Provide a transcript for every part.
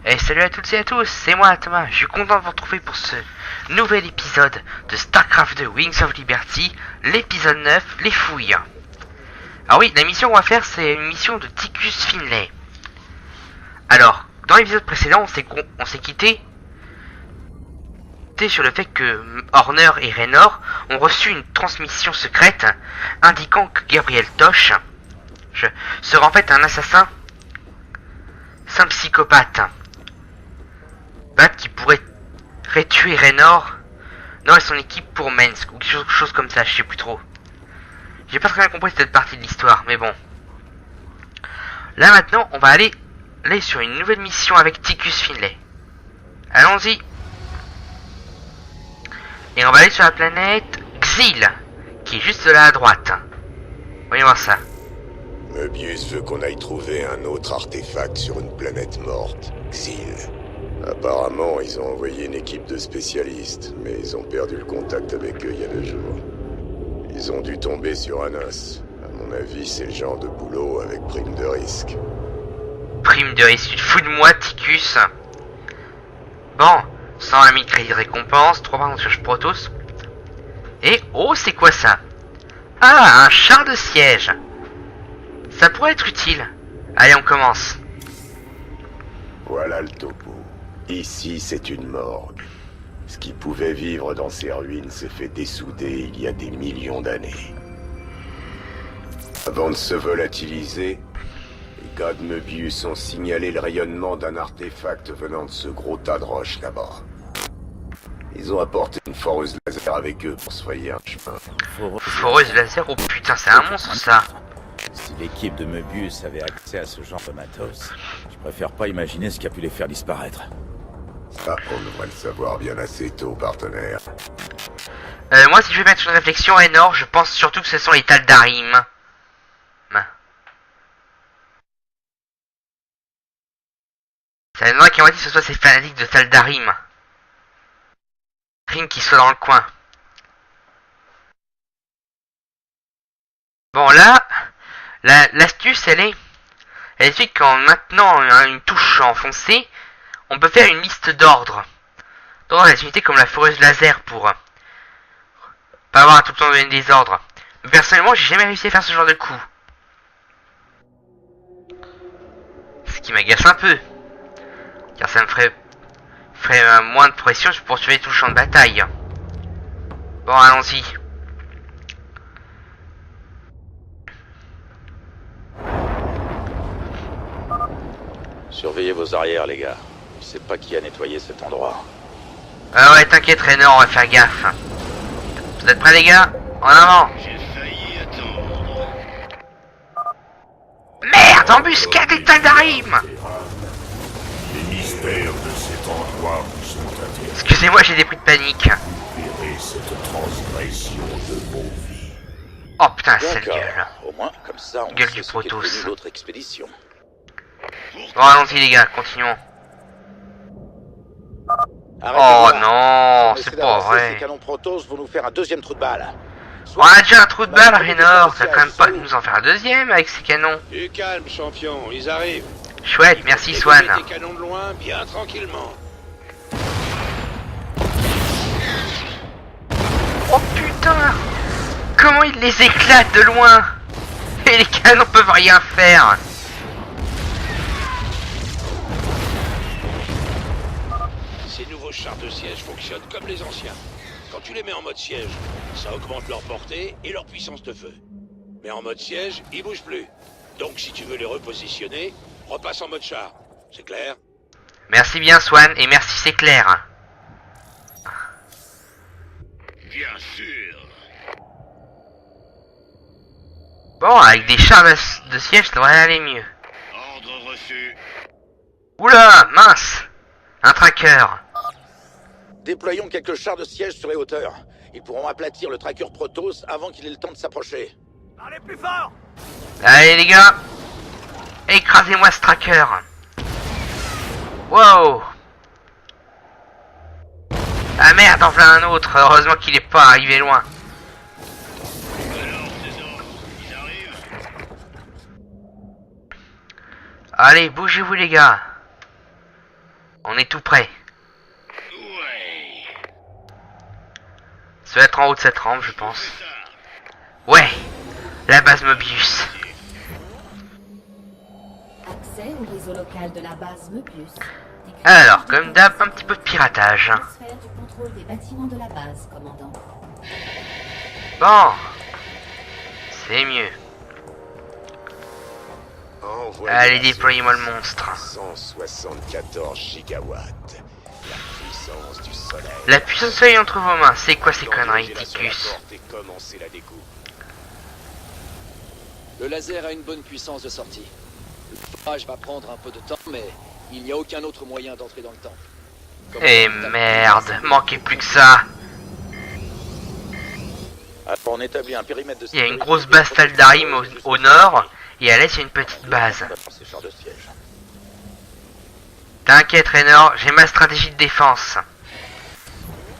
Et salut à toutes et à tous, c'est moi Thomas, je suis content de vous retrouver pour ce nouvel épisode de StarCraft 2 Wings of Liberty, l'épisode 9, les fouilles. Alors oui, la mission qu'on va faire, c'est une mission de Ticus Finlay. Alors, dans l'épisode précédent, on s'est quitté sur le fait que Horner et Raynor ont reçu une transmission secrète indiquant que Gabriel Tosh sera en fait un assassin, c'est un psychopathe. Qui pourrait tuer Raynor et son équipe pour Minsk ou quelque chose comme ça, je sais plus trop. J'ai pas très bien compris cette partie de l'histoire, mais bon. Là maintenant, on va aller sur une nouvelle mission avec Ticus Finlay. Allons-y. Et on va aller sur la planète Xil, qui est juste là à droite. Voyons voir ça. Möbius veut qu'on aille trouver un autre artefact sur une planète morte, Xil. Apparemment, ils ont envoyé une équipe de spécialistes, mais ils ont perdu le contact avec eux il y a 2 jours. Ils ont dû tomber sur Anos. À mon avis, c'est le genre de boulot avec prime de risque. Prime de risque, tu te fous de moi, Ticus? Bon, 100 000 crédits de récompense, 3 points de recherche Protoss. Et, oh, c'est quoi ça? Ah, un char de siège. Ça pourrait être utile. Allez, on commence. Voilà le topo. Ici, c'est une morgue. Ce qui pouvait vivre dans ces ruines s'est fait dessouder il y a des millions d'années. Avant de se volatiliser, les gars de Möbius ont signalé le rayonnement d'un artefact venant de ce gros tas de roches là-bas. Ils ont apporté une foreuse laser avec eux pour se frayer un chemin. Foreuse laser, oh putain, c'est un monstre ça. Si l'équipe de Möbius avait accès à ce genre de matos, je préfère pas imaginer ce qui a pu les faire disparaître. Ça, on devrait le savoir bien assez tôt, partenaire. Moi, si je vais mettre une réflexion, Raynor, je pense surtout que ce sont les Taldarim. Ça m'étonnerait qui m'a dit que ce soit ces fanatiques de Taldarim. Ring qui soit dans le coin. Bon, là, l'astuce, elle est qu'en maintenant une touche enfoncée, on peut faire une liste d'ordres. Dans les unités comme la foreuse laser pour pas avoir à tout le temps donner des ordres. Mais personnellement, j'ai jamais réussi à faire ce genre de coup. Ce qui m'agace un peu. Car ça me ferait moins de pression pour surveiller tout le champ de bataille. Bon, allons-y. Surveillez vos arrières, les gars. Je sais pas qui a nettoyé cet endroit. Ah ouais, t'inquiète, Raynor, on va faire gaffe. Vous êtes prêts, les gars? En avant! J'ai failli attendre. Merde, embuscade des Taldarim! Les mystères de cet endroit vous sont interdits. Excusez-moi, j'ai des bruits de panique. Libérez cette transgression de vos vies. Oh putain, sale D'accord. gueule. Au moins, comme ça, on Gueule sait du ce qu'est Protoss. devenu l'autre expédition. Bon, allons-y, les gars, continuons. Arrêtez Oh de voir. non, On essaie c'est pas d'avancer, vrai. Ces canons Protoss vont nous faire un deuxième trou de balle. On a déjà un trou de balle, Raynor. Ça va quand même pas nous en faire un deuxième avec ces canons. Du calme, champion, ils arrivent. Chouette, merci Swan. Dégommer tes canons de loin, bien tranquillement. Oh putain! Comment il les éclate de loin! Et les canons peuvent rien faire! Ces nouveaux chars de siège fonctionnent comme les anciens. Quand tu les mets en mode siège, ça augmente leur portée et leur puissance de feu. Mais en mode siège, ils bougent plus. Donc si tu veux les repositionner, repasse en mode char. C'est clair? Merci bien Swan, et merci c'est clair. Bien sûr. Bon, avec des chars de siège, ça devrait aller mieux. Ordre reçu. Oula, mince! Un tracker. Déployons quelques chars de siège sur les hauteurs. Ils pourront aplatir le tracker Protoss avant qu'il ait le temps de s'approcher. Allez plus fort! Allez les gars! Écrasez-moi ce tracker! Wow! Ah merde, en voilà un autre! Heureusement qu'il est pas arrivé loin. Alors, ces ordres, ils arrivent? Allez, bougez-vous les gars. On est tout près. Ouais. Ça va être en haut de cette rampe, je pense. Ouais, la base Mobius. Accès au réseau local de la base Mobius. Alors, comme d'hab, un petit peu de piratage. Transfert du contrôle des bâtiments de la base, commandant. Bon, c'est mieux. Allez, déployez-moi le monstre. 174 gigawatts. La puissance du soleil. La puissance du soleil entre vos mains, c'est quoi ces conneries, Ticus? Et commencer la découpe. Le laser a une bonne puissance de sortie. Le forage va prendre un peu de temps, mais il n'y a aucun autre moyen d'entrer dans le temple. Eh merde, manquait plus que ça. Alors, on établit un périmètre de Il y a une sécurité grosse base Taldarim au nord, et à l'est, il y a une petite base. Ces chars de siège. T'inquiète, Raynor, j'ai ma stratégie de défense.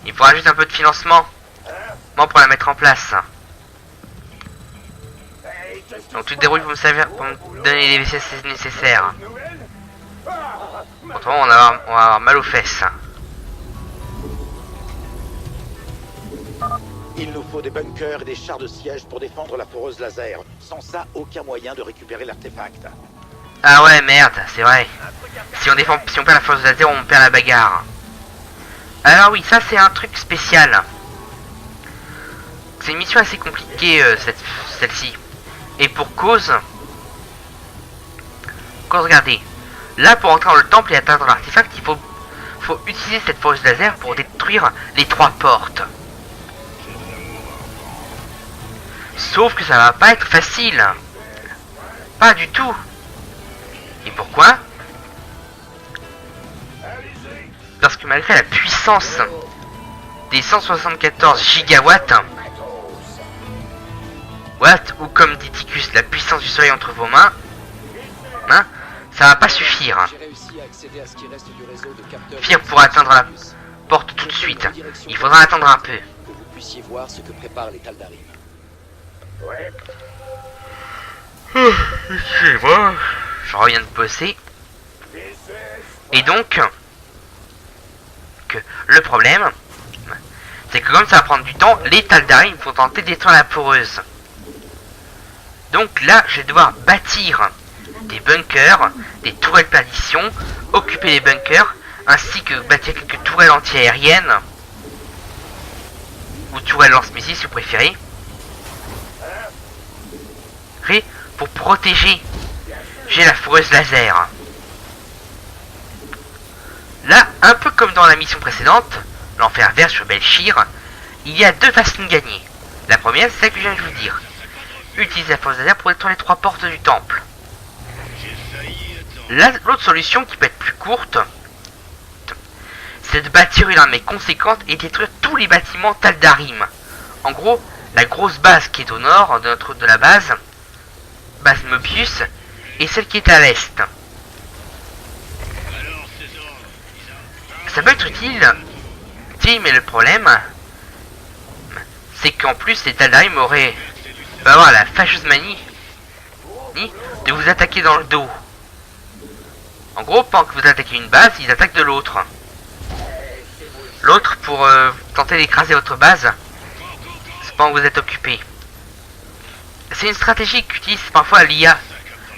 Il faudra juste un peu de financement. Bon, pour la mettre en place. Donc tu te débrouilles pour me donner les VCS nécessaires. Autrement, on va avoir mal aux fesses. Il nous faut des bunkers et des chars de siège pour défendre la foreuse laser. Sans ça, aucun moyen de récupérer l'artefact. Ah ouais, merde, c'est vrai. Si on perd la force de laser, on perd la bagarre. Alors oui, ça c'est un truc spécial. C'est une mission assez compliquée, celle-ci. Et pour cause... regardez. Là, pour entrer dans le temple et atteindre l'artefact, il faut utiliser cette foreuse laser pour détruire les 3 portes. Sauf que ça va pas être facile. Pas du tout. Et pourquoi? Parce que malgré la puissance des 174 gigawatts, ou comme dit Ticus, la puissance du soleil entre vos mains, hein, ça va pas suffire. J'ai réussi à accéder à ce qui reste du réseau de capteurs. Fire pour atteindre la porte tout de suite. Il faudra attendre un peu. Que vous puissiez voir ce que préparent les Taldarim. Excusez-moi, je reviens de bosser. Et donc, que le problème, c'est que comme ça va prendre du temps, les Taldarim vont tenter de détruire la poreuse. Donc là, je vais devoir bâtir des bunkers, des tourelles perdition, occuper les bunkers, ainsi que bâtir quelques tourelles anti-aériennes, ou tourelles lance-missiles si vous préférez, pour protéger. J'ai la foreuse laser. Là, un peu comme dans la mission précédente, l'enfer vert sur Belchir, il y a 2 façons de gagner. La première, c'est celle que je viens de vous dire. Utiliser la foreuse laser pour détruire les 3 portes du temple. L'autre solution, qui peut être plus courte, c'est de bâtir une armée conséquente et détruire tous les bâtiments Taldarim. En gros, la grosse base qui est au nord de la base Mobius, et celle qui est à l'est. Ça peut être utile, mais le problème, c'est qu'en plus les Taldarim auraient avoir la fâcheuse manie de vous attaquer dans le dos. En gros, pendant que vous attaquez une base, ils attaquent de l'autre. L'autre pour tenter d'écraser votre base, c'est pendant que vous êtes occupé. C'est une stratégie qu'utilise parfois l'IA,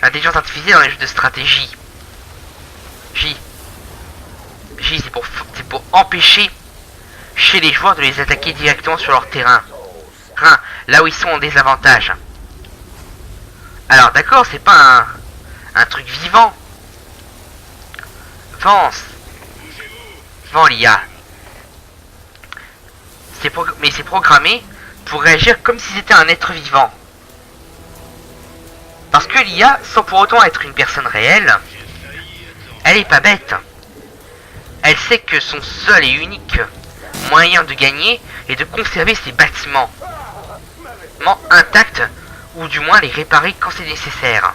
l'intelligence artificielle dans les jeux de stratégie. C'est pour empêcher chez les joueurs de les attaquer directement sur leur terrain. Là où ils sont en désavantage. Alors d'accord, c'est pas un truc vivant. Vent l'IA. Mais c'est programmé pour réagir comme si c'était un être vivant. Parce que l'IA, sans pour autant être une personne réelle, elle est pas bête. Elle sait que son seul et unique moyen de gagner est de conserver ses bâtiments intacts, ou du moins les réparer quand c'est nécessaire.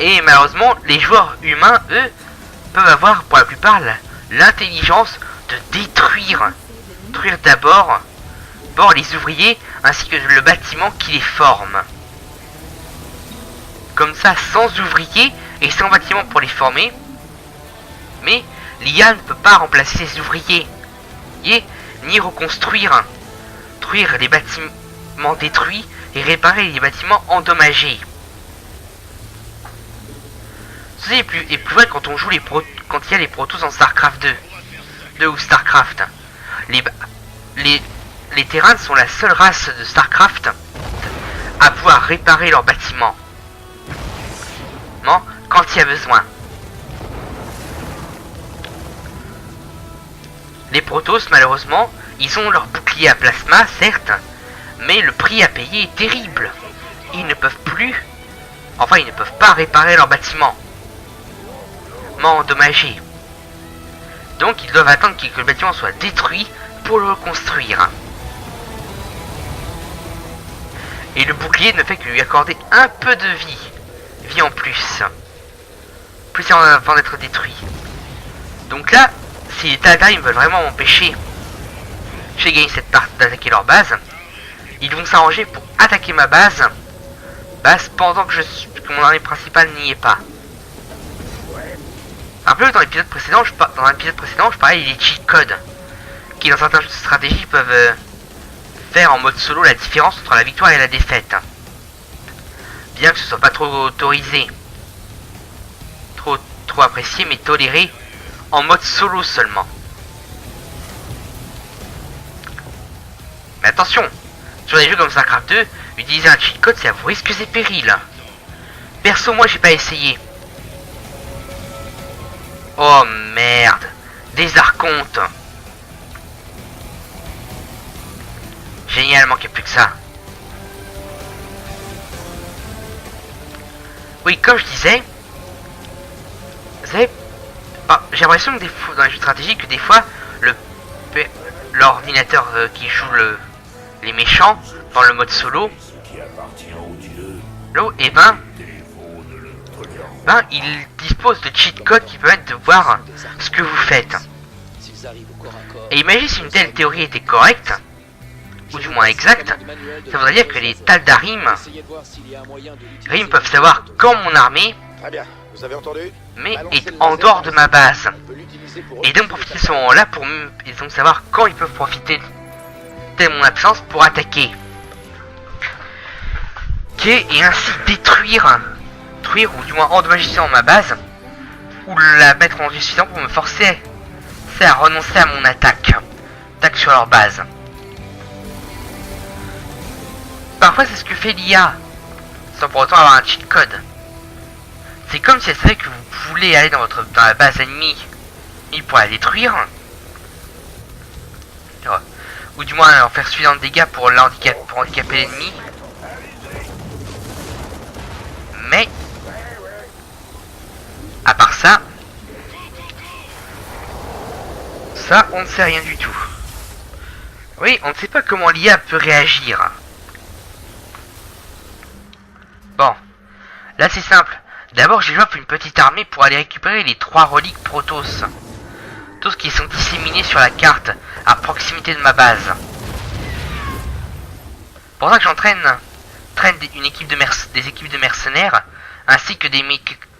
Et malheureusement, les joueurs humains, eux, peuvent avoir pour la plupart l'intelligence de détruire d'abord les ouvriers ainsi que le bâtiment qui les forme. comme ça, sans ouvriers et sans bâtiments pour les former. Mais l'IA ne peut pas remplacer ces ouvriers, ni reconstruire les bâtiments détruits et réparer les bâtiments endommagés. Ceci est plus vrai quand on joue quand il y a les Protoss en StarCraft 2 ou StarCraft. Les Terrans sont la seule race de StarCraft à pouvoir réparer leurs bâtiments quand il y a besoin. Les Protoss, malheureusement, ils ont leur bouclier à plasma, certes, mais le prix à payer est terrible. Ils ne peuvent pas réparer leurs bâtiments endommagés. Donc ils doivent attendre que le bâtiment soit détruit pour le reconstruire. Et le bouclier ne fait que lui accorder un peu de vie en plus avant d'être détruit. Donc là, si les Tal'Darim veulent vraiment m'empêcher j'ai gagné cette partie d'attaquer leur base, ils vont s'arranger pour attaquer ma base pendant que mon armée principale n'y est pas. Rappelez-vous, dans l'épisode précédent, je parlais des cheat codes qui dans certains jeux de stratégie peuvent faire en mode solo la différence entre la victoire et la défaite. Bien que ce soit pas trop autorisé, trop apprécié, mais toléré en mode solo seulement. Mais attention, sur des jeux comme StarCraft 2, utiliser un cheat code c'est à vos risques et périls. Perso, moi j'ai pas essayé. Oh merde, des archontes. Génial, manquait plus que ça. Oui, comme je disais, j'ai l'impression que dans les jeux stratégiques, que des fois, l'ordinateur qui joue les méchants dans le mode solo, il dispose de cheat codes qui permettent de voir ce que vous faites. Et imaginez si une telle théorie était correcte, ou du moins exacte, ça voudrait dire que les Tal'Darim peuvent savoir quand mon armée est en dehors de ma base. Et donc profiter de ce moment-là et donc savoir quand ils peuvent profiter de mon absence pour attaquer. Et ainsi détruire ou du moins endommager ma base, ou la mettre en danger suffisant pour me forcer à renoncer à mon attaque sur leur base. Parfois c'est ce que fait l'IA, sans pour autant avoir un cheat code. C'est comme si elle savait que vous voulez aller dans la base ennemie pour la détruire, ou du moins en faire suffisamment de dégâts pour handicaper l'ennemi. Mais à part ça, on ne sait rien du tout. Oui, on ne sait pas comment l'IA peut réagir. Bon, là c'est simple. D'abord, j'échauffe une petite armée pour aller récupérer les 3 reliques Protoss. Tous qui sont disséminés sur la carte à proximité de ma base. Pour ça que j'entraîne des équipes de mercenaires ainsi que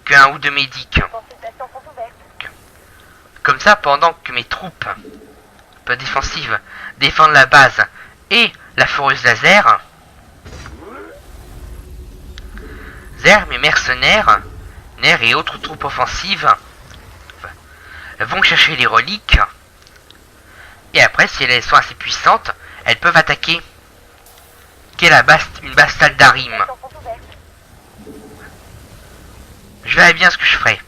qu'un ou deux médics. Comme ça, pendant que mes troupes peu défensives défendent la base et la foreuse laser, mes mercenaires et autres troupes offensives vont chercher les reliques, et après, si elles sont assez puissantes, elles peuvent attaquer une base Tal'Darim. Je verrai bien ce que je ferai.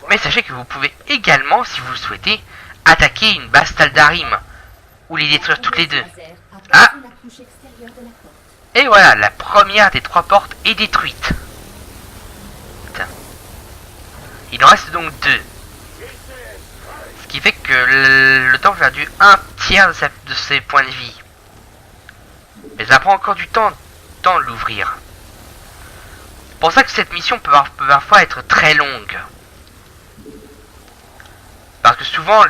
Mais sachez que vous pouvez également, si vous le souhaitez, attaquer une base Tal'Darim, ou les détruire toutes les deux. Ah! Et voilà, la première des 3 portes est détruite. Il en reste donc 2. Ce qui fait que le temps a perdu 1/3 de ses points de vie. Mais ça prend encore du temps de l'ouvrir. C'est pour ça que cette mission peut parfois être très longue. Parce que souvent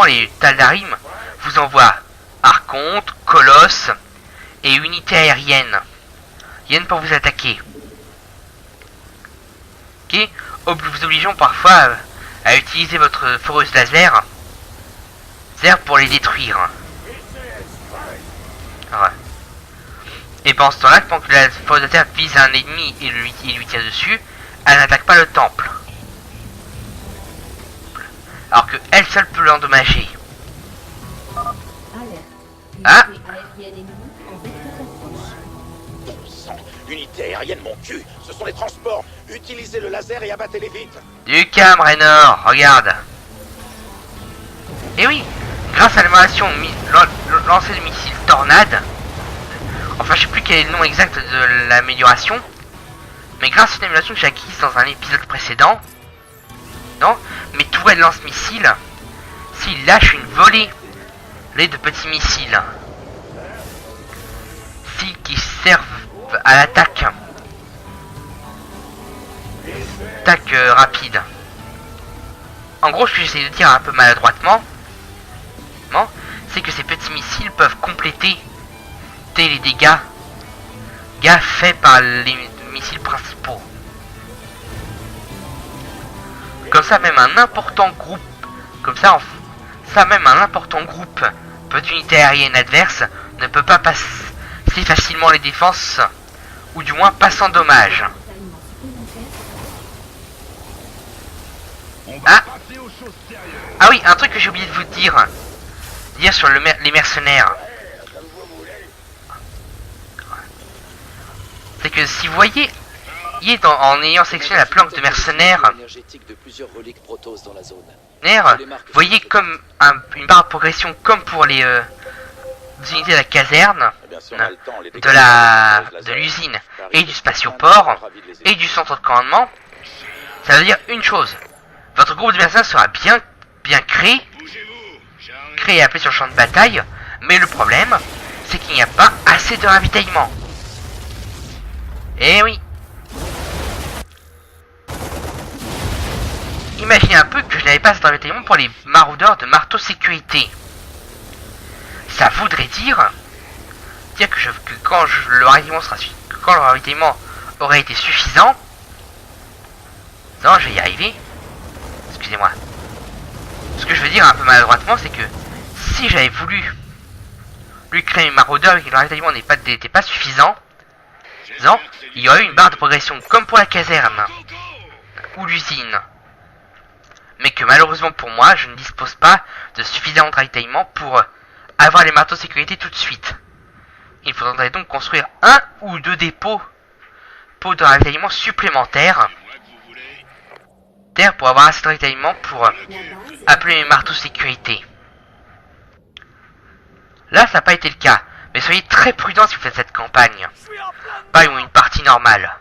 les Tal'Darim vous envoient archontes, colosses et unités aériennes. Viennent pour vous attaquer. vous obligeons parfois à utiliser votre foreuse laser pour les détruire. Ouais. Et pendant ce temps-là, pendant que la foreuse laser vise un ennemi et lui tire dessus, elle n'attaque pas le temple. Alors que elle seule peut l'endommager. Alerte. Ah. Unité aérienne ennemie en vecteur d'approche. Bon sang, unité aérienne, mon cul. Ce sont les transports. Utilisez le laser et abattez-les vite. Du calme, Raynor, regarde. Et oui, grâce à l'amélioration lancer de missile Tornade, enfin je sais plus quel est le nom exact de l'amélioration, mais grâce à une amélioration que j'ai acquise dans un épisode précédent, non, mes tourelles lance-missiles, s'ils lâchent une volée de petits missiles, qui servent à l'attaque, rapide. En gros, ce que j'essaie de dire un peu maladroitement, c'est que ces petits missiles peuvent compléter les dégâts faits par les missiles principaux. Comme ça, même un important groupe, d'unités aériennes adverses ne peut pas passer facilement les défenses, ou du moins pas sans dommage. Ah oui, un truc que j'ai oublié de vous dire sur les mercenaires. C'est que si vous voyez, en ayant sélectionné la planque de mercenaires, énergétique de plusieurs reliques Protoss dans la zone. vous voyez comme une barre de progression comme pour les unités de la caserne, de l'usine et du spatioport et du centre de commandement. Ça veut dire une chose: votre groupe de mercenaires sera bien créé et appelé sur le champ de bataille, mais le problème c'est qu'il n'y a pas assez de ravitaillement. Eh oui. Imaginez un peu que je n'avais pas assez de ravitaillement pour les maraudeurs de marteau sécurité. Ça voudrait dire que quand le ravitaillement aurait été suffisant, non, je vais y arriver. Excusez-moi. Ce que je veux dire un peu maladroitement, c'est que si j'avais voulu lui créer un maraudeur et que le ravitaillement n'était pas suffisant, il y aurait eu une barre de progression comme pour la caserne ou l'usine. Mais que malheureusement pour moi, je ne dispose pas de suffisamment de ravitaillement pour avoir les marteaux de sécurité tout de suite. Il faudrait donc construire un ou deux dépôts de ravitaillement supplémentaires pour avoir assez de ravitaillement pour appeler mes marteaux de sécurité. Là, ça n'a pas été le cas, mais soyez très prudents si vous faites cette campagne. Pas une partie normale.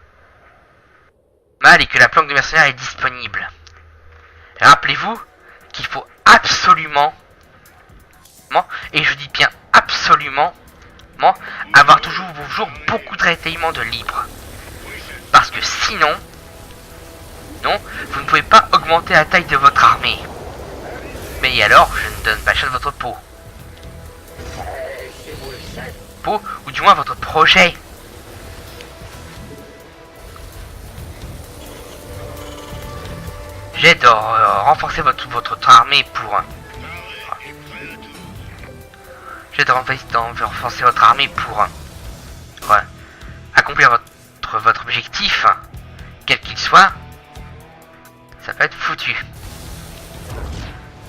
Et que la planque de mercenaires est disponible. Rappelez-vous qu'il faut absolument, et je dis bien absolument, avoir toujours beaucoup de ravitaillement de libre. Parce que sinon, vous ne pouvez pas augmenter la taille de votre armée. Mais alors, je ne donne pas cher de votre peau. Ou du moins votre projet. J'ai de renforcer votre armée pour... renforcer votre armée pour accomplir votre objectif, quel qu'il soit. Ça peut être foutu.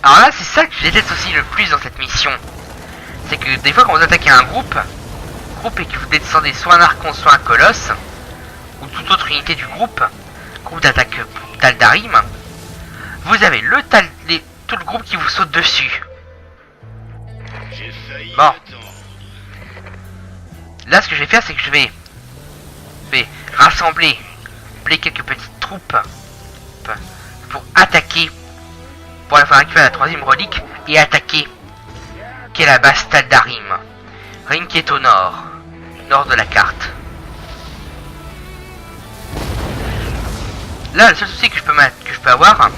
Alors là, c'est ça que je déteste aussi le plus dans cette mission. C'est que des fois quand vous attaquez un groupe et que vous descendez soit un Archon, soit un Colosse, ou toute autre unité du groupe d'attaque Tal'Darim, vous avez tout le groupe qui vous saute dessus. Bon. Là, ce que je vais faire, c'est que je vais rassembler quelques petites troupes pour attaquer, pour aller récupérer la troisième relique et attaquer, qui est la base Tal'Darim. Ring qui est au nord de la carte. Là, le seul souci que je peux avoir,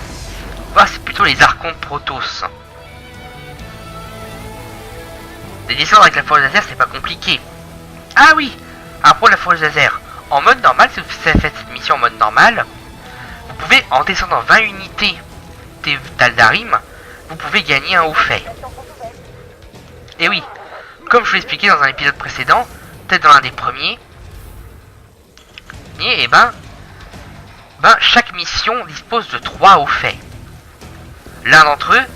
c'est plutôt les Archons Protoss. Les descendre avec la foreuse laser, c'est pas compliqué. Ah oui, à propos de la foreuse laser, en mode normal, si vous faites cette mission en mode normal, vous pouvez, en descendant 20 unités d'Taldarim, vous pouvez gagner un haut fait. Et oui, comme je vous l'ai expliqué dans un épisode précédent, peut-être dans l'un des premiers, et chaque mission dispose de 3 hauts faits. L'un d'entre eux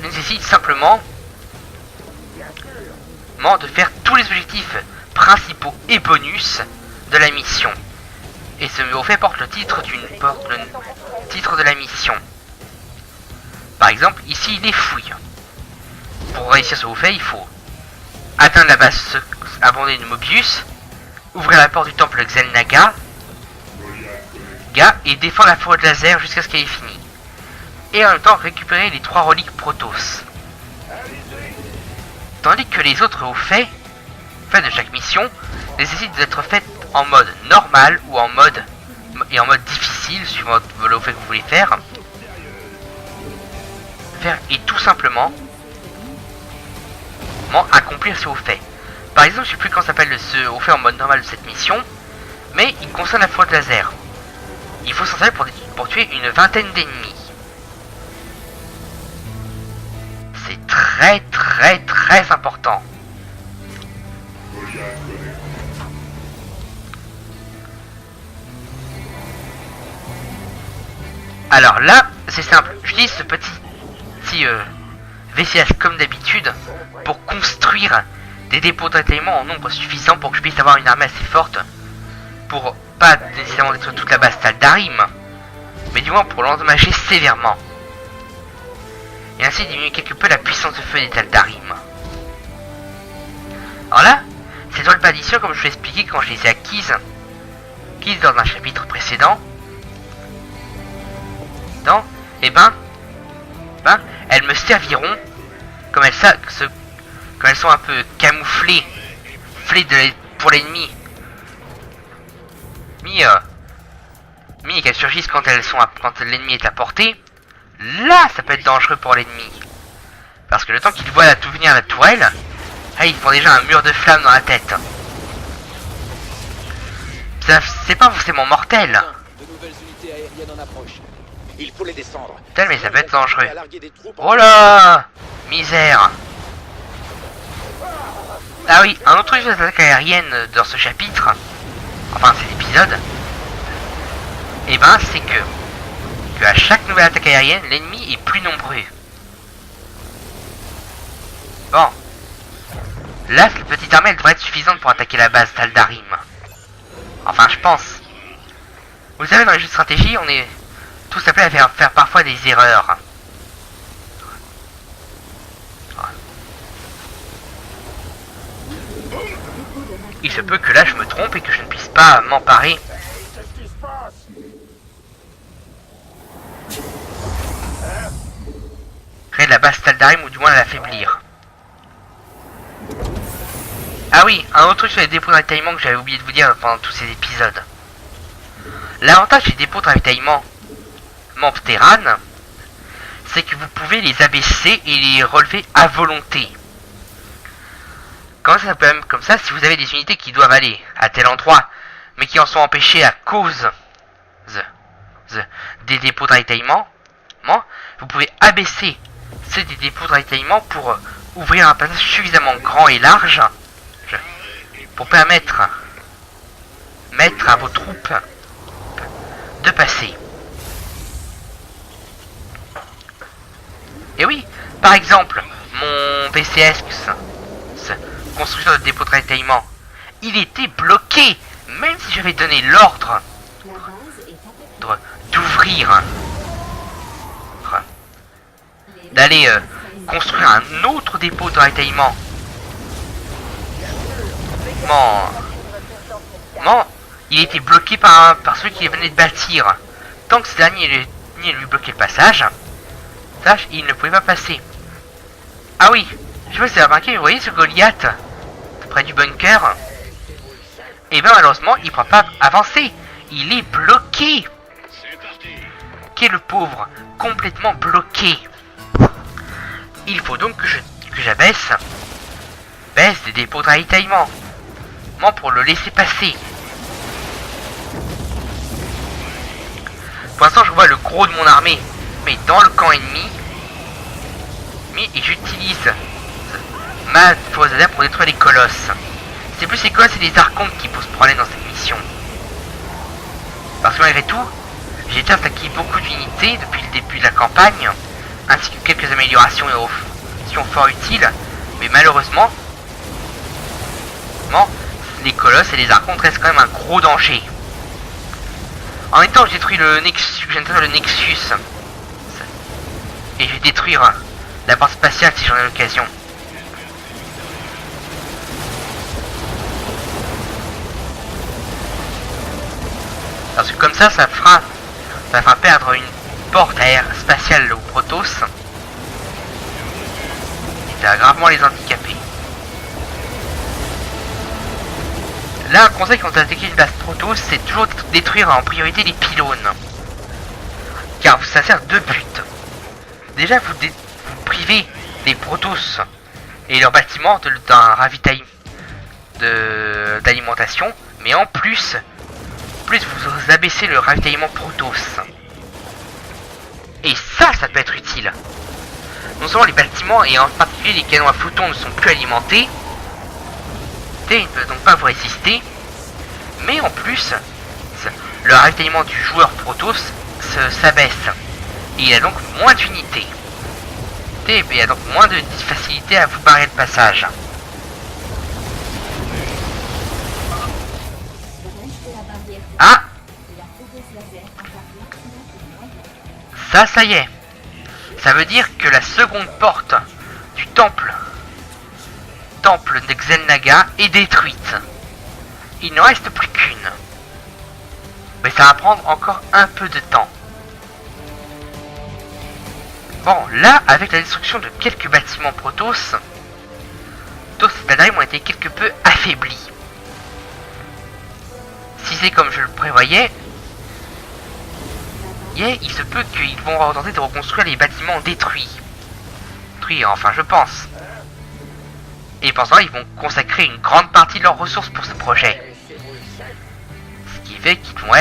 nécessite simplement de faire tous les objectifs principaux et bonus de la mission. Et ce haut fait porte le titre de la mission. Par exemple, ici les fouilles. Pour réussir ce haut fait, il faut atteindre la base abandonnée de Mobius, ouvrir la porte du temple Xel'Naga et défendre la forêt de laser jusqu'à ce qu'elle ait fini. Et en même temps récupérer les 3 reliques Protoss. Tandis que les autres hauts faits de chaque mission nécessitent d'être faits en mode normal ou en mode difficile suivant le haut fait que vous voulez faire et tout simplement accomplir ce haut fait. Par exemple, je sais plus comment s'appelle ce haut fait en mode normal de cette mission, mais il concerne la forêt de laser. Il faut s'en servir pour tuer une vingtaine d'ennemis. C'est très important. Alors là, c'est simple. J'utilise ce petit VCS comme d'habitude pour construire des dépôts d'atelinement en nombre suffisant pour que je puisse avoir une armée assez forte pour pas nécessairement détruire toute la base Taldarim, mais du moins pour l'endommager sévèrement. Et ainsi diminuer quelque peu la puissance de feu des Taldarim. Alors là, ces toiles d'addition, comme je vous l'ai expliqué quand je les ai acquises dans un chapitre précédent, elles me serviront, comme elles sont un peu camouflées pour l'ennemi, et qu'elles surgissent quand l'ennemi est à portée. Là, ça peut être dangereux pour l'ennemi. Parce que le temps qu'il voit tout venir à la tourelle, ils font déjà un mur de flammes dans la tête. C'est pas forcément mortel. De nouvelles unités aériennes en approche. Il faut les descendre. Putain, mais ça peut être dangereux. Oh là, misère. Ah oui, un autre truc sur l'attaque aérienne dans ce chapitre, enfin cet épisode, c'est que à chaque nouvelle attaque aérienne, l'ennemi est plus nombreux. Bon, là, cette petite armée, elle devrait être suffisante pour attaquer la base Taldarim. Enfin, je pense. Vous savez, dans les jeux de stratégie, on est tous appelés à faire parfois des erreurs. Il se peut que là, je me trompe et que je ne puisse pas m'emparer. Créer de la base Taldarim ou du moins l'affaiblir. Ah oui, un autre truc sur les dépôts de ravitaillement que j'avais oublié de vous dire pendant tous ces épisodes. L'avantage des dépôts de ravitaillement Terran, c'est que vous pouvez les abaisser et les relever à volonté. Comment ça peut même comme ça, si vous avez des unités qui doivent aller à tel endroit, mais qui en sont empêchées à cause des dépôts de ravitaillement, vous pouvez abaisser ces dépôts de ravitaillement pour ouvrir un passage suffisamment grand et large pour permettre à vos troupes de passer. Et oui, par exemple, mon VCS, construction de dépôt de ravitaillement, il était bloqué, même si j'avais donné l'ordre d'ouvrir, d'aller construire un autre dépôt de ravitaillement. Il était bloqué par ceux qui venaient de bâtir. Tant que ce dernier lui bloquait le passage, il ne pouvait pas passer. Ah oui, je sais pas si vous avez remarqué, vous voyez ce Goliath près du bunker, et malheureusement il ne pourra pas avancer. Il est bloqué. Qui est le pauvre, complètement bloqué. Il faut donc que j'abaisse des dépôts de ravitaillement pour le laisser passer. Pour l'instant, je vois le gros de mon armée, mais dans le camp ennemi. Et j'utilise ma fosse laser pour détruire les colosses. C'est plus les colosses et les archontes qui posent problème dans cette mission. Parce que malgré tout, j'ai déjà attaqué beaucoup d'unités depuis le début de la campagne, ainsi que quelques améliorations et options fort utiles, mais malheureusement, les colosses et les archontes restent quand même un gros danger. En même temps, je détruis le Nexus, et je vais détruire la porte spatiale si j'en ai l'occasion. Parce que comme ça fera perdre une porte spatiale au Protoss. Et ça va gravement les handicaper. Là, un conseil quand vous attaquez une base Protoss, c'est toujours détruire en priorité les pylônes. Car ça sert deux buts. Déjà, vous privez les Protoss et leurs bâtiments d'un ravitaillement d'alimentation, mais en plus vous abaissez le ravitaillement Protoss. Et ça peut être utile. Non seulement les bâtiments et en particulier les canons à photons ne sont plus alimentés, ils ne peuvent donc pas vous résister, mais en plus le ravitaillement du joueur Protoss s'abaisse et il a donc moins d'unités. Et il y a donc moins de facilité à vous barrer le passage. Ah, ça y est. Ça veut dire que la seconde porte du temple de Xel'Naga est détruite. Il ne reste plus qu'une. Mais ça va prendre encore un peu de temps. Bon, là, avec la destruction de quelques bâtiments Protoss, et Tanarim ont été quelque peu affaiblis. Si c'est comme je le prévoyais, il se peut qu'ils vont tenter de reconstruire les bâtiments détruits. Enfin, je pense. Et pendant ça, ils vont consacrer une grande partie de leurs ressources pour ce projet. Ce qui fait qu'ils vont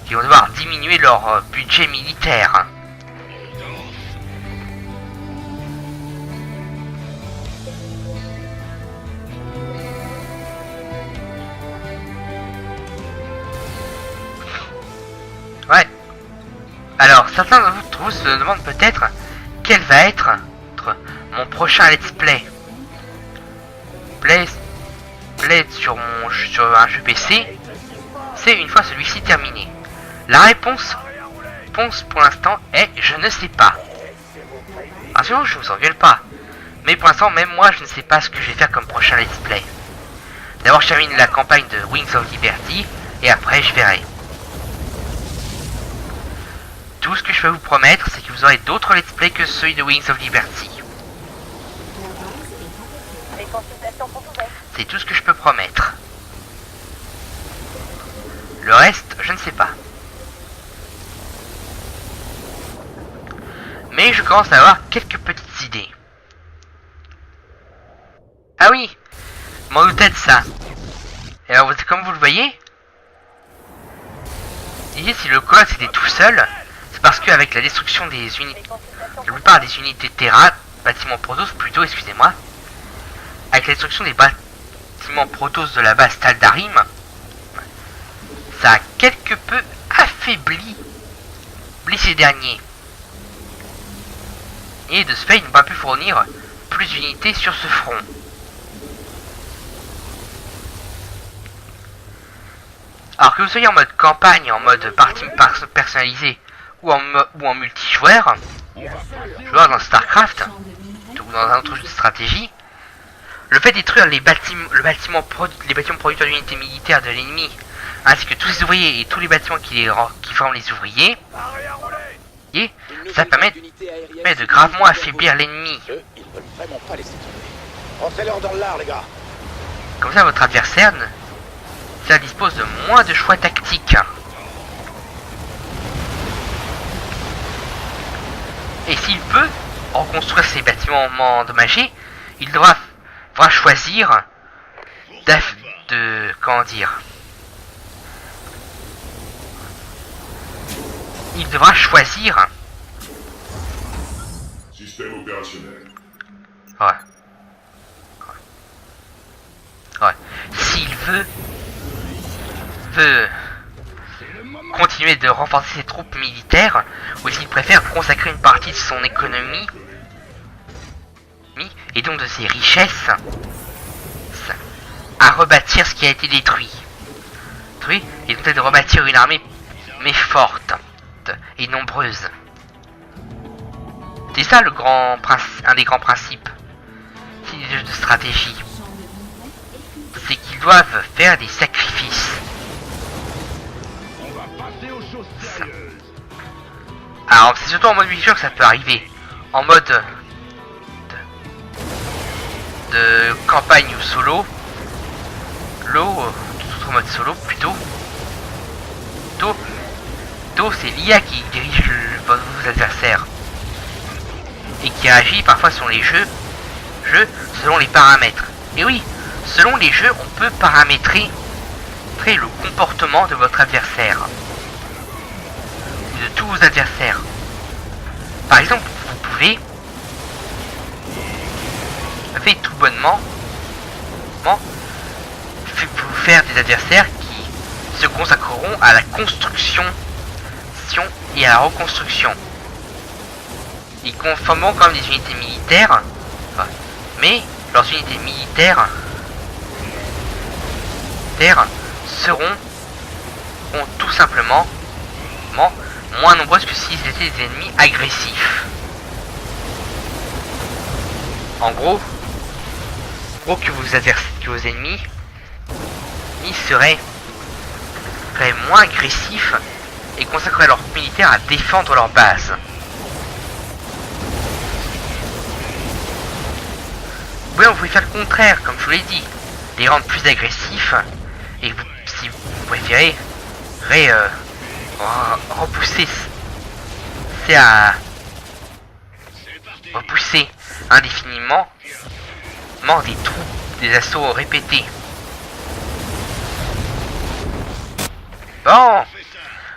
ils vont devoir diminuer leur budget militaire. Ouais. Alors, certains d'entre vous se demandent peut-être quel va être mon prochain let's play. Sur un jeu PC, c'est une fois celui-ci terminé. La réponse pour l'instant est je ne sais pas. Sinon je vous engueule pas. Mais pour l'instant, même moi, je ne sais pas ce que je vais faire comme prochain let's play. D'abord, je termine la campagne de Wings of Liberty et après, je verrai. Tout ce que je peux vous promettre, c'est que vous aurez d'autres let's play que celui de Wings of Liberty. C'est tout ce que je peux promettre. Le reste, je ne sais pas. Mais je commence à avoir quelques petites idées. Ah oui, m'en doutais de ça. Et alors, comme vous le voyez, ici, si le colosse était tout seul, c'est parce qu'avec la destruction des unités, la plupart des unités Terra, bâtiments Protoss plutôt, excusez-moi, avec la destruction des bâtiments Protoss de la base Tal'Darim, ça a quelque peu affaibli ces derniers. Et de ce fait, ils n'ont pas pu fournir plus d'unités sur ce front. Alors que vous soyez en mode campagne, en mode partie personnalisée ou en multijoueur, joueur dans StarCraft ou dans un autre jeu de stratégie, le fait de détruire les bâtiments producteurs d'unités militaires de l'ennemi, ainsi que tous les ouvriers et tous les bâtiments qui forment les ouvriers, et ça permet de gravement affaiblir l'ennemi. Ils veulent vraiment pas laisser tomber. Rentrez-leur dans l'art, les gars. Comme ça, votre adversaire dispose de moins de choix tactiques. Et s'il peut reconstruire ces bâtiments endommagés, il devra choisir il devra choisir. Système opérationnel. Ouais. S'il veut continuer de renforcer ses troupes militaires, ou s'il préfère consacrer une partie de son économie et donc de ses richesses à rebâtir ce qui a été détruit. Et peut-être de rebâtir une armée mais forte et nombreuse. C'est ça un des grands principes des jeux de stratégie. C'est qu'ils doivent faire des sacrifices. Alors c'est surtout en mode multijoueur que ça peut arriver. En mode de campagne ou solo. Tout autre mode solo plutôt. C'est l'IA qui dirige vos adversaires. Et qui agit parfois sur les jeux selon les paramètres. Et oui, selon les jeux, on peut paramétrer le comportement de votre adversaire. Ou de tous vos adversaires. Par exemple, vous pouvez tout bonnement vous faire des adversaires qui se consacreront à la construction et à la reconstruction. Ils conformeront quand même des unités militaires, mais leurs unités militaires seront tout simplement moins nombreuses que s'ils étaient des ennemis agressifs. En gros que vos ennemis seraient moins agressifs et consacreraient leurs militaires à défendre leur base. Oui, on pouvait faire le contraire, comme je vous l'ai dit, les rendre plus agressifs et si vous préférez repousser indéfiniment des troupes, des assauts répétés. Bon,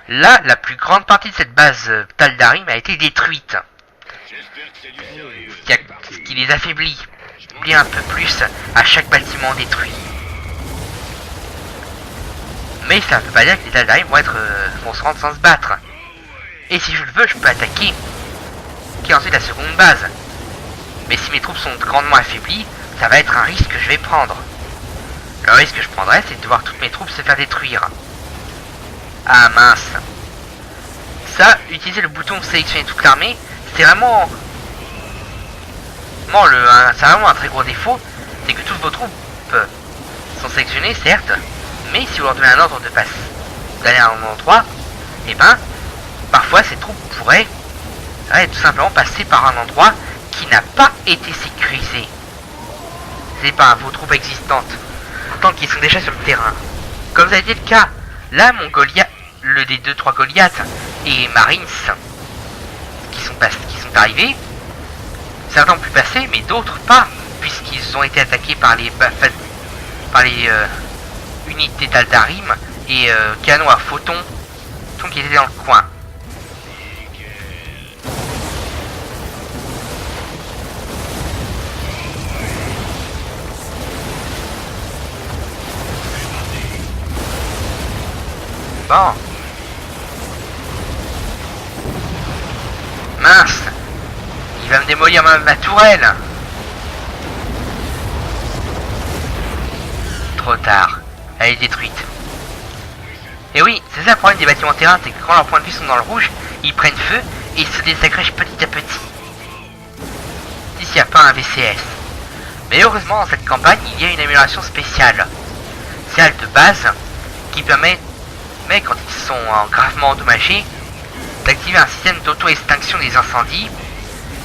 là, la plus grande partie de cette base Tal'Darim a été détruite, ce qui les affaiblit un peu plus à chaque bâtiment détruit. Mais ça ne veut pas dire que les Tal'Darim vont se rendre sans se battre. Et si je le veux, je peux attaquer qui est ensuite la seconde base. Mais si mes troupes sont grandement affaiblies, ça va être un risque que je vais prendre. Le risque que je prendrais, c'est de voir toutes mes troupes se faire détruire. Ah mince. Ça, utiliser le bouton sélectionner toute l'armée, c'est vraiment un très gros défaut. C'est que toutes vos troupes sont sélectionnées, certes, mais si vous leur donnez un ordre d'aller à un endroit, et parfois ces troupes pourraient tout simplement passer par un endroit qui n'a pas été sécurisé. C'est pas vos troupes existantes, tant qu'ils sont déjà sur le terrain. Comme ça a été le cas, là, mon Goliath, le des 2-3 Goliath et Marines qui sont arrivés, certains ont pu passer, mais d'autres pas, puisqu'ils ont été attaqués par les unités Tal'Darim et canons à photons qui étaient dans le coin. Bon. Mince. Il va me démolir ma tourelle. Trop tard. Elle est détruite. Et oui, c'est ça le problème des bâtiments terrain, c'est que quand leurs points de vue sont dans le rouge, ils prennent feu et ils se désagrègent petit à petit. S'il n'y a pas un VCS. Mais heureusement, dans cette campagne, il y a une amélioration spéciale. Celle de base qui permet, quand ils sont gravement endommagés, d'activer un système d'auto-extinction des incendies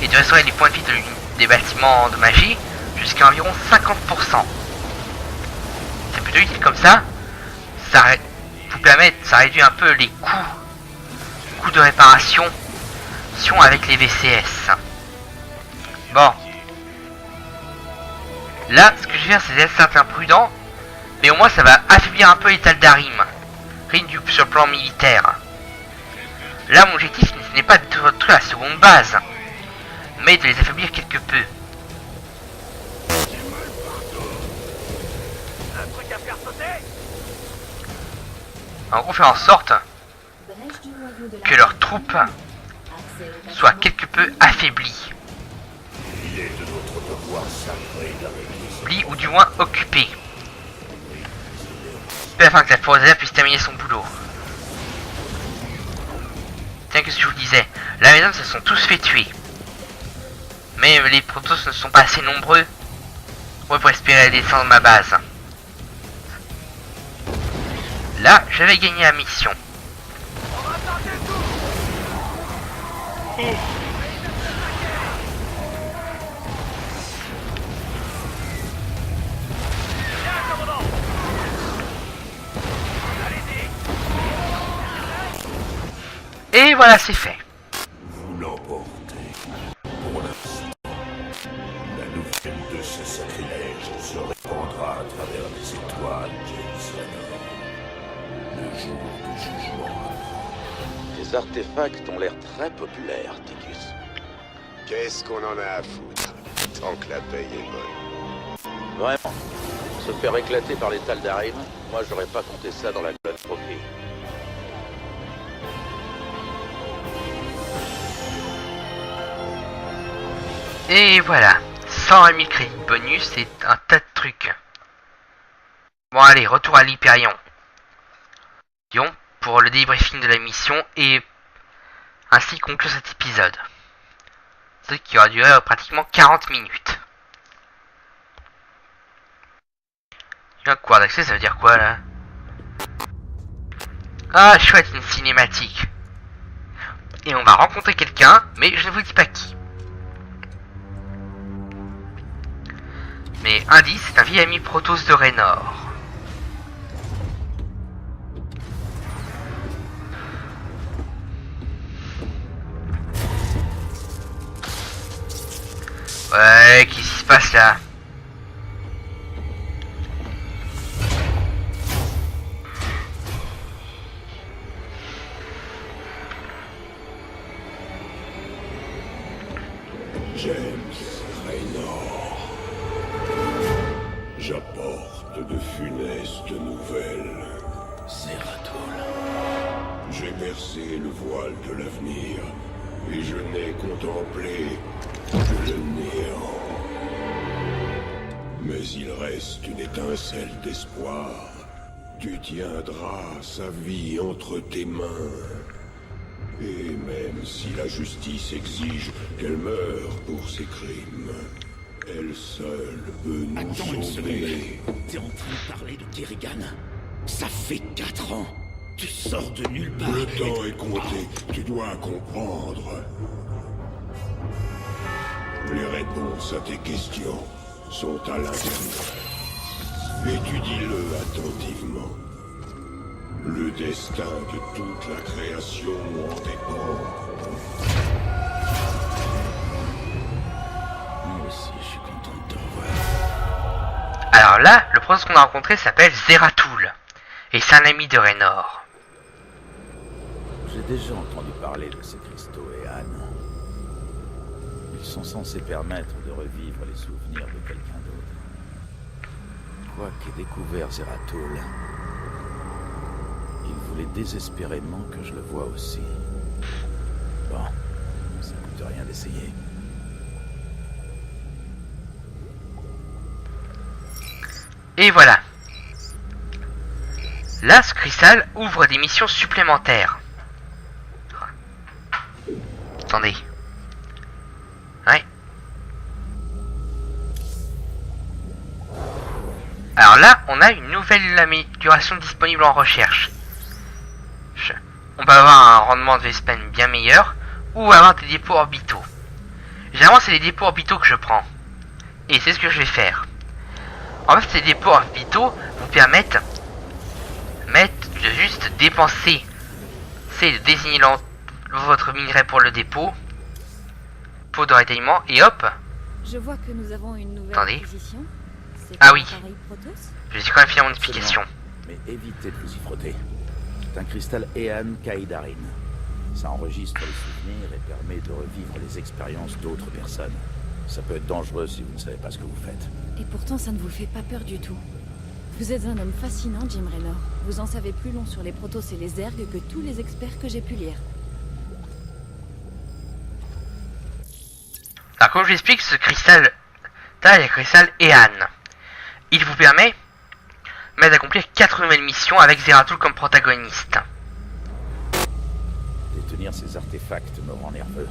et de restaurer les points de vie des bâtiments endommagés jusqu'à environ 50%. C'est plutôt utile comme ça. Ça réduit un peu les coûts de réparation avec les VCS. Bon. Là, ce que je vais faire, c'est d'être certain prudent, mais au moins ça va affaiblir un peu les Tal'Darim, sur le plan militaire. Là, mon objectif ce n'est pas de détruire la seconde base, mais de les affaiblir quelque peu. En gros, faire en sorte Brèche du noyau de la que leurs troupes Accès au soient bâtiment. quelque peu affaiblies. Il est de notre devoir sacré d'arrêter Ou du moins occupées. Afin que la Forza puisse terminer son boulot. Tiens, que ce que je vous disais, la maison se sont tous fait tuer. Mais les Protoss ne sont pas assez nombreux pour espérer descendre ma base. Là, j'avais gagné la mission. Et voilà, c'est fait. vous l'emportez. Pour l'instant, la nouvelle de ce sacrilège se répandra à travers les étoiles, Jason. Le jour du jugement. Tes artefacts ont l'air très populaires, Ticus. Qu'est-ce qu'on en a à foutre, tant que la paye est bonne? Vraiment. Se faire éclater par les Tal'Darim, moi j'aurais pas compté ça dans la colonne profit. Et voilà, 120 000 crédits bonus et un tas de trucs. Bon allez, retour à l'Hyperion. Pour le débriefing de la mission et ainsi conclure cet épisode. Ce qui aura duré pratiquement 40 minutes. Quoi d'accès, ça veut dire quoi là? Ah chouette, une cinématique. Et on va rencontrer quelqu'un, mais je ne vous dis pas qui. Mais indice, c'est un vieil ami Protoss de Raynor. Ouais, qu'est-ce qui se passe là? James Raynor. J'apporte de funestes nouvelles. Zeratul. J'ai percé le voile de l'avenir et je n'ai contemplé que le néant. Mais il reste une étincelle d'espoir. Tu tiendras sa vie entre tes mains. Et même si la justice exige qu'elle meure pour ses crimes, elle seule peut nous sauver. T'es en train de parler de Kerrigan? Ça fait 4 ans. Tu sors de nulle part. Le temps est compté, tu dois comprendre. Les réponses à tes questions sont à l'intérieur. Étudie-le attentivement. Le destin de toute la création en dépend. Moi aussi, je suis content de te revoir. Alors là, le Protoss qu'on a rencontré s'appelle Zeratul. Et c'est un ami de Raynor. J'ai déjà entendu parler de ces cristaux et Anne. Ils sont censés permettre de revivre les souvenirs de quelqu'un d'autre. Quoi qu'ait découvert Zeratul, il voulait désespérément que je le voie aussi. Bon, ça coûte rien d'essayer. Et voilà. Là, ce cristal ouvre des missions supplémentaires. Attendez. Ouais. Alors là, on a une nouvelle amélioration disponible en recherche. On peut avoir un rendement de Vespen bien meilleur ou avoir des dépôts orbitaux. Généralement, c'est les dépôts orbitaux que je prends. Et c'est ce que je vais faire. En fait, ces dépôts orbitaux vous permettent de juste dépenser. C'est de désigner votre minerai pour le dépôt. Pot de rétaillement et hop. Je vois que nous avons une nouvelle Attendez. acquisition. C'est Ah un oui. appareil Protoss. Je vais quand même finir mon explication. Mais évitez de vous y frotter. C'est un cristal Ean Kaidarin. Ça enregistre les souvenirs et permet de revivre les expériences d'autres personnes. Ça peut être dangereux si vous ne savez pas ce que vous faites. Et pourtant, ça ne vous fait pas peur du tout. Vous êtes un homme fascinant, Jim Raynor. Vous en savez plus long sur les Protoss et les Zerg que tous les experts que j'ai pu lire. Alors comme je l'explique, ce cristal, là il y a cristal Ehan. Il vous permet d'accomplir 4 nouvelles missions avec Zeratul comme protagoniste. Détenir ces artefacts me rend nerveux.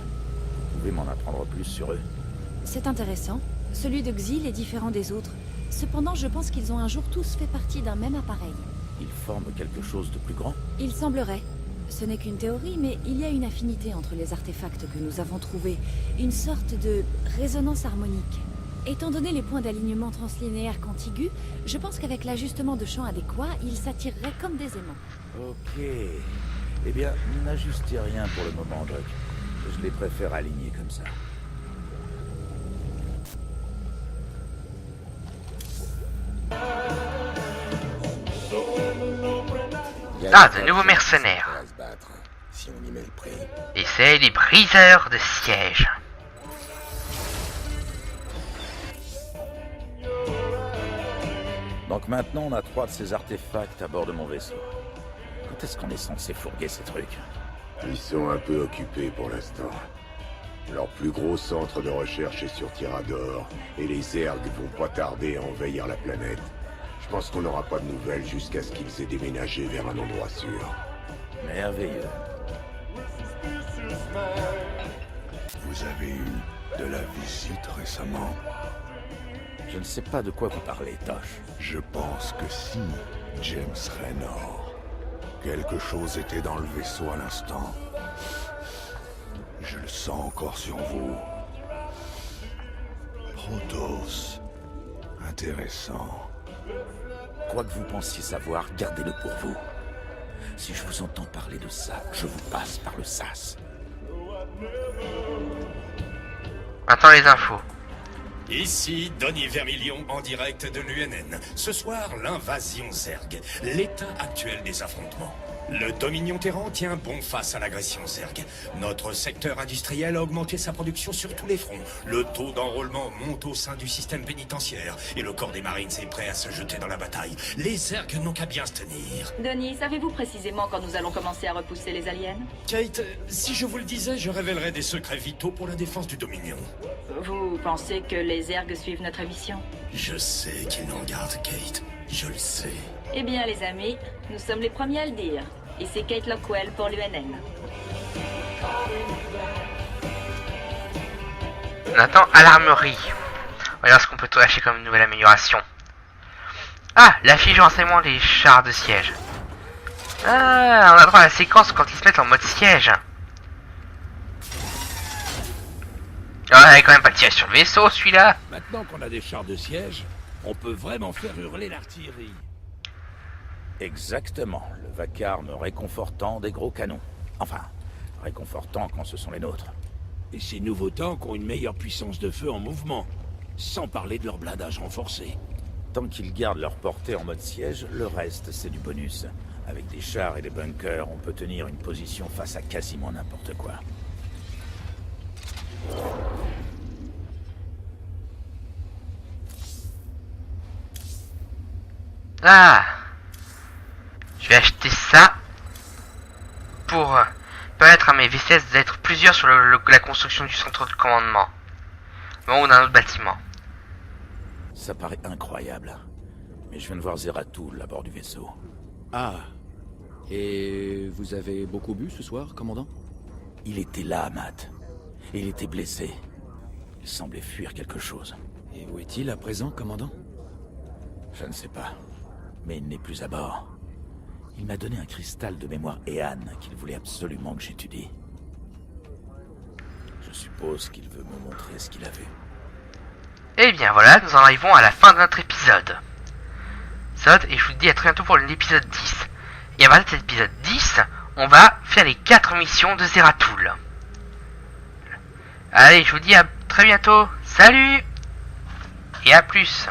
Vous pouvez m'en apprendre plus sur eux? C'est intéressant. Celui de Xil est différent des autres. Cependant, je pense qu'ils ont un jour tous fait partie d'un même appareil. Ils forment quelque chose de plus grand? Il semblerait. Ce n'est qu'une théorie, mais il y a une affinité entre les artefacts que nous avons trouvés. Une sorte de résonance harmonique. Étant donné les points d'alignement translinéaires contigus, je pense qu'avec l'ajustement de champ adéquat, ils s'attireraient comme des aimants. Ok. Eh bien, n'ajustez rien pour le moment, Doc. Je les préfère alignés comme ça. Ah, de nouveaux mercenaires. Si on y met le prix. Et c'est les briseurs de siège. Donc maintenant, on a 3 de ces artefacts à bord de mon vaisseau. Quand est-ce qu'on est censé fourguer ces trucs? Ils sont un peu occupés pour l'instant. Leur plus gros centre de recherche est sur Tyrador, et les Zerg vont pas tarder à envahir la planète. Je pense qu'on n'aura pas de nouvelles jusqu'à ce qu'ils aient déménagé vers un endroit sûr. Merveilleux. Vous avez eu de la visite récemment? Je ne sais pas de quoi vous parlez, Tosh. Je pense que si, James Raynor. Quelque chose était dans le vaisseau à l'instant. Je le sens encore sur vous. Protoss. Intéressant. Quoi que vous pensiez savoir, gardez-le pour vous. Si je vous entends parler de ça, je vous passe par le sas. Attends les infos. Ici, Donny Vermilion en direct de l'UNN. Ce soir, l'invasion Zerg, l'état actuel des affrontements. Le Dominion Terran tient bon face à l'agression Zerg. Notre secteur industriel a augmenté sa production sur tous les fronts. Le taux d'enrôlement monte au sein du système pénitentiaire. Et le corps des Marines est prêt à se jeter dans la bataille. Les Zerg n'ont qu'à bien se tenir. Donny, savez-vous précisément quand nous allons commencer à repousser les aliens? Kate, si je vous le disais, je révélerais des secrets vitaux pour la défense du Dominion. Vous pensez que les Zerg suivent notre mission? Je sais qu'ils nous regardent, Kate. Je le sais. Eh bien, les amis, nous sommes les premiers à le dire. Et c'est Kate Lockwell pour l'UNN. On attend à l'armerie. On va voir ce qu'on peut lâcher comme nouvelle amélioration. Ah, la fiche de renseignement des chars de siège. Ah, on a droit à la séquence quand ils se mettent en mode siège. Oh, il est quand même pas tiré sur le vaisseau, celui-là. Maintenant qu'on a des chars de siège, on peut vraiment faire hurler l'artillerie. Exactement. Le vacarme réconfortant des gros canons. Enfin, réconfortant quand ce sont les nôtres. Et ces nouveaux tanks ont une meilleure puissance de feu en mouvement, sans parler de leur blindage renforcé. Tant qu'ils gardent leur portée en mode siège, le reste c'est du bonus. Avec des chars et des bunkers, on peut tenir une position face à quasiment n'importe quoi. Ah, je vais acheter ça pour permettre à mes VCS d'être plusieurs sur la construction du centre de commandement. Bon, ou d'un autre bâtiment. Ça paraît incroyable. Mais je viens de voir Zeratul à bord du vaisseau. Ah. Et vous avez beaucoup bu ce soir, commandant? Il était là, Matt. Et il était blessé. Il semblait fuir quelque chose. Et où est-il à présent, commandant? Je ne sais pas. Mais il n'est plus à bord. Il m'a donné un cristal de mémoire Ehan qu'il voulait absolument que j'étudie. Je suppose qu'il veut me montrer ce qu'il a vu. Et bien voilà, nous en arrivons à la fin de notre épisode. Et je vous dis à très bientôt pour l'épisode 10. Et à partir de cet épisode 10, on va faire les 4 missions de Zeratul. Allez, je vous dis à très bientôt. Salut! Et à plus!